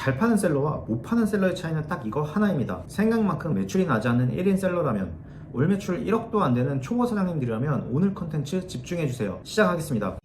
잘 파는 셀러와 못 파는 셀러의 차이는 딱 이거 하나입니다. 생각만큼 매출이 나지 않는 1인 셀러라면, 월 매출 1억도 안 되는 초보 사장님들이라면 오늘 컨텐츠 집중해주세요. 시작하겠습니다.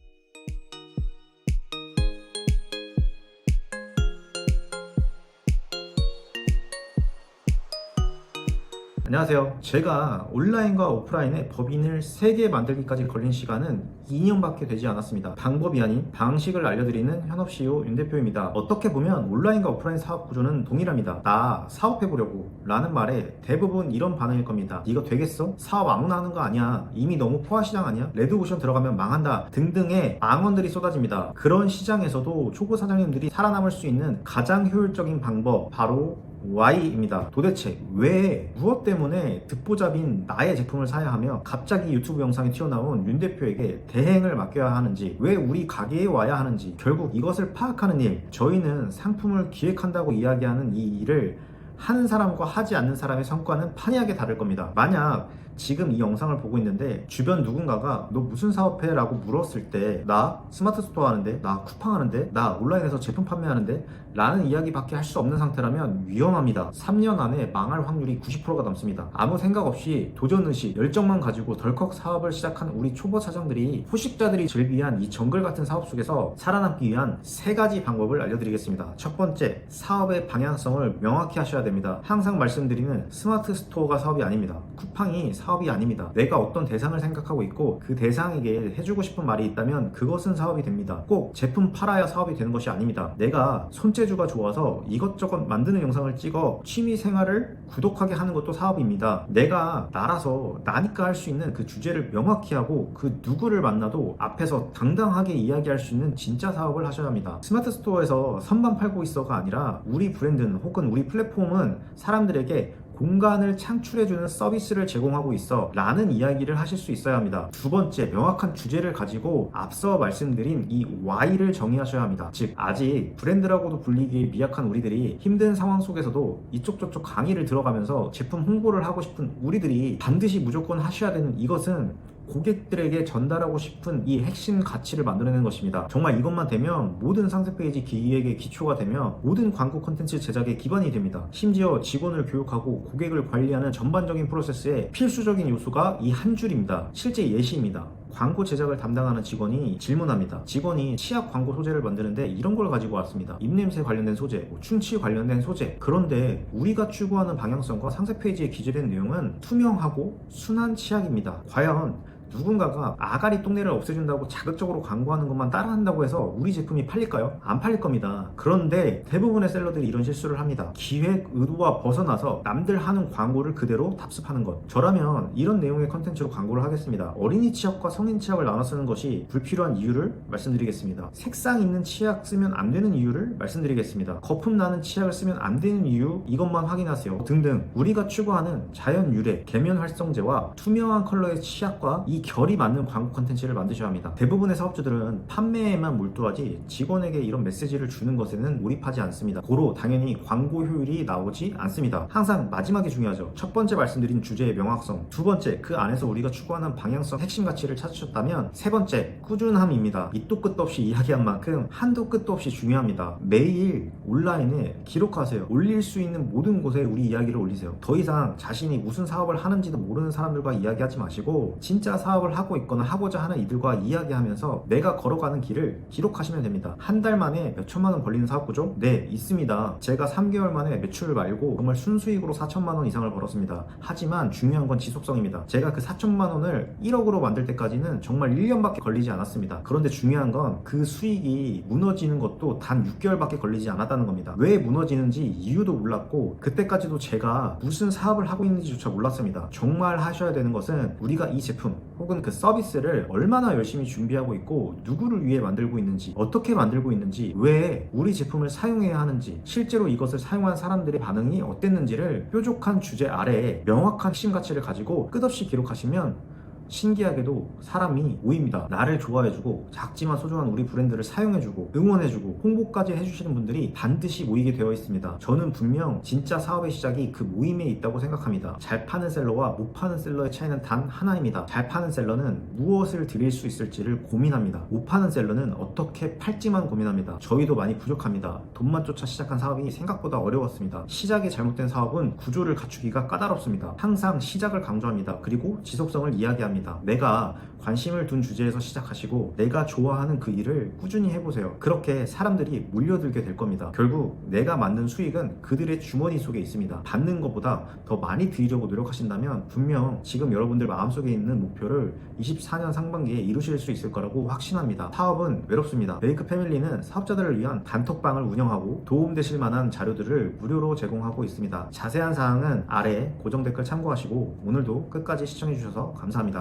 안녕하세요. 제가 온라인과 오프라인의 법인을 3개 만들기까지 걸린 시간은 2년밖에 되지 않았습니다. 방법이 아닌 방식을 알려드리는 현업 CEO 윤 대표입니다. 어떻게 보면 온라인과 오프라인 사업 구조는 동일합니다. 나 사업해보려고 라는 말에 대부분 이런 반응일 겁니다. 이거 되겠어? 사업 아무나 하는 거 아니야. 이미 너무 포화 시장 아니야? 레드오션 들어가면 망한다 등등의 망언들이 쏟아집니다. 그런 시장에서도 초보 사장님들이 살아남을 수 있는 가장 효율적인 방법, 바로 Y입니다. 도대체 왜 무엇 때문에 듣보잡인 나의 제품을 사야 하며 갑자기 유튜브 영상에 튀어나온 윤 대표에게 대행을 맡겨야 하는지, 왜 우리 가게에 와야 하는지, 결국 이것을 파악하는 일, 저희는 상품을 기획한다고 이야기하는 이 일을 하는 사람과 하지 않는 사람의 성과는 판이하게 다를 겁니다. 만약 지금 이 영상을 보고 있는데 주변 누군가가 너 무슨 사업해? 라고 물었을 때 나 스마트 스토어 하는데, 나 쿠팡 하는데, 나 온라인에서 제품 판매하는데 라는 이야기밖에 할 수 없는 상태라면 위험합니다. 3년 안에 망할 확률이 90%가 넘습니다. 아무 생각 없이 도전의식, 열정만 가지고 덜컥 사업을 시작한 우리 초보 사장들이, 포식자들이 즐비한 이 정글 같은 사업 속에서 살아남기 위한 3가지 방법을 알려드리겠습니다. 첫 번째, 사업의 방향성을 명확히 하셔야 됩니다. 항상 말씀드리는 스마트 스토어가 사업이 아닙니다. 쿠팡이 사업이 아닙니다. 내가 어떤 대상을 생각하고 있고 그 대상에게 해주고 싶은 말이 있다면 그것은 사업이 됩니다. 꼭 제품 팔아야 사업이 되는 것이 아닙니다. 내가 손재주가 좋아서 이것저것 만드는 영상을 찍어 취미 생활을 구독하게 하는 것도 사업입니다. 내가 나라서 나니까 할 수 있는 그 주제를 명확히 하고 그 누구를 만나도 앞에서 당당하게 이야기할 수 있는 진짜 사업을 하셔야 합니다. 스마트 스토어에서 선반 팔고 있어가 아니라 우리 브랜드는, 혹은 우리 플랫폼은 사람들에게 공간을 창출해주는 서비스를 제공하고 있어 라는 이야기를 하실 수 있어야 합니다. 두 번째, 명확한 주제를 가지고 앞서 말씀드린 이 Y를 정의하셔야 합니다. 즉, 아직 브랜드라고도 불리기에 미약한 우리들이 힘든 상황 속에서도 이쪽 저쪽 강의를 들어가면서 제품 홍보를 하고 싶은 우리들이 반드시 무조건 하셔야 되는 이것은 고객들에게 전달하고 싶은 이 핵심 가치를 만들어내는 것입니다. 정말 이것만 되면 모든 상세 페이지 기획의 기초가 되며 모든 광고 콘텐츠 제작의 기반이 됩니다. 심지어 직원을 교육하고 고객을 관리하는 전반적인 프로세스의 필수적인 요소가 이 한 줄입니다. 실제 예시입니다. 광고 제작을 담당하는 직원이 질문합니다. 직원이 치약 광고 소재를 만드는데 이런 걸 가지고 왔습니다. 입냄새 관련된 소재, 충치 관련된 소재. 그런데 우리가 추구하는 방향성과 상세 페이지에 기재된 내용은 투명하고 순한 치약입니다. 과연 누군가가 아가리 똥내를 없애준다고 자극적으로 광고하는 것만 따라한다고 해서 우리 제품이 팔릴까요? 안 팔릴 겁니다. 그런데 대부분의 셀러들이 이런 실수를 합니다. 기획 의도와 벗어나서 남들 하는 광고를 그대로 답습하는 것. 저라면 이런 내용의 컨텐츠로 광고를 하겠습니다. 어린이 치약과 성인 치약을 나눠 쓰는 것이 불필요한 이유를 말씀드리겠습니다. 색상 있는 치약 쓰면 안 되는 이유를 말씀드리겠습니다. 거품 나는 치약을 쓰면 안 되는 이유, 이것만 확인하세요. 등등. 우리가 추구하는 자연 유래, 계면 활성제와 투명한 컬러의 치약과 이 결이 맞는 광고 콘텐츠를 만드셔야 합니다. 대부분의 사업주들은 판매에만 몰두하지 직원에게 이런 메시지를 주는 것에는 몰입하지 않습니다. 고로 당연히 광고 효율이 나오지 않습니다. 항상 마지막이 중요하죠. 첫 번째 말씀드린 주제의 명확성, 두 번째 그 안에서 우리가 추구하는 방향성, 핵심 가치를 찾으셨다면, 세 번째 꾸준함입니다. 밑도 끝도 없이 이야기한 만큼 한도 끝도 없이 중요합니다. 매일 온라인에 기록하세요. 올릴 수 있는 모든 곳에 우리 이야기를 올리세요. 더 이상 자신이 무슨 사업을 하는지도 모르는 사람들과 이야기하지 마시고 진짜 사업을 하고 있거나 하고자 하는 이들과 이야기하면서 내가 걸어가는 길을 기록하시면 됩니다. 한 달 만에 몇 천만 원 벌리는 사업 구조? 네, 있습니다. 제가 3개월 만에 매출 말고 정말 순수익으로 4천만 원 이상을 벌었습니다. 하지만 중요한 건 지속성입니다. 제가 그 4천만 원을 1억으로 만들 때까지는 정말 1년밖에 걸리지 않았습니다. 그런데 중요한 건 그 수익이 무너지는 것도 단 6개월밖에 걸리지 않았다는 겁니다. 왜 무너지는지 이유도 몰랐고 그때까지도 제가 무슨 사업을 하고 있는지조차 몰랐습니다. 정말 하셔야 되는 것은 우리가 이 제품 혹은 그 서비스를 얼마나 열심히 준비하고 있고 누구를 위해 만들고 있는지, 어떻게 만들고 있는지, 왜 우리 제품을 사용해야 하는지, 실제로 이것을 사용한 사람들의 반응이 어땠는지를 뾰족한 주제 아래에 명확한 핵심 가치를 가지고 끝없이 기록하시면 신기하게도 사람이 모입니다. 나를 좋아해주고 작지만 소중한 우리 브랜드를 사용해주고 응원해주고 홍보까지 해주시는 분들이 반드시 모이게 되어 있습니다. 저는 분명 진짜 사업의 시작이 그 모임에 있다고 생각합니다. 잘 파는 셀러와 못 파는 셀러의 차이는 단 하나입니다. 잘 파는 셀러는 무엇을 드릴 수 있을지를 고민합니다. 못 파는 셀러는 어떻게 팔지만 고민합니다. 저희도 많이 부족합니다. 돈만 쫓아 시작한 사업이 생각보다 어려웠습니다. 시작이 잘못된 사업은 구조를 갖추기가 까다롭습니다. 항상 시작을 강조합니다. 그리고 지속성을 이야기합니다. 내가 관심을 둔 주제에서 시작하시고 내가 좋아하는 그 일을 꾸준히 해보세요. 그렇게 사람들이 몰려들게 될 겁니다. 결국 내가 만든 수익은 그들의 주머니 속에 있습니다. 받는 것보다 더 많이 드리려고 노력하신다면 분명 지금 여러분들 마음속에 있는 목표를 24년 상반기에 이루실 수 있을 거라고 확신합니다. 사업은 외롭습니다. 메이크 패밀리는 사업자들을 위한 단톡방을 운영하고 도움되실 만한 자료들을 무료로 제공하고 있습니다. 자세한 사항은 아래 고정 댓글 참고하시고 오늘도 끝까지 시청해주셔서 감사합니다.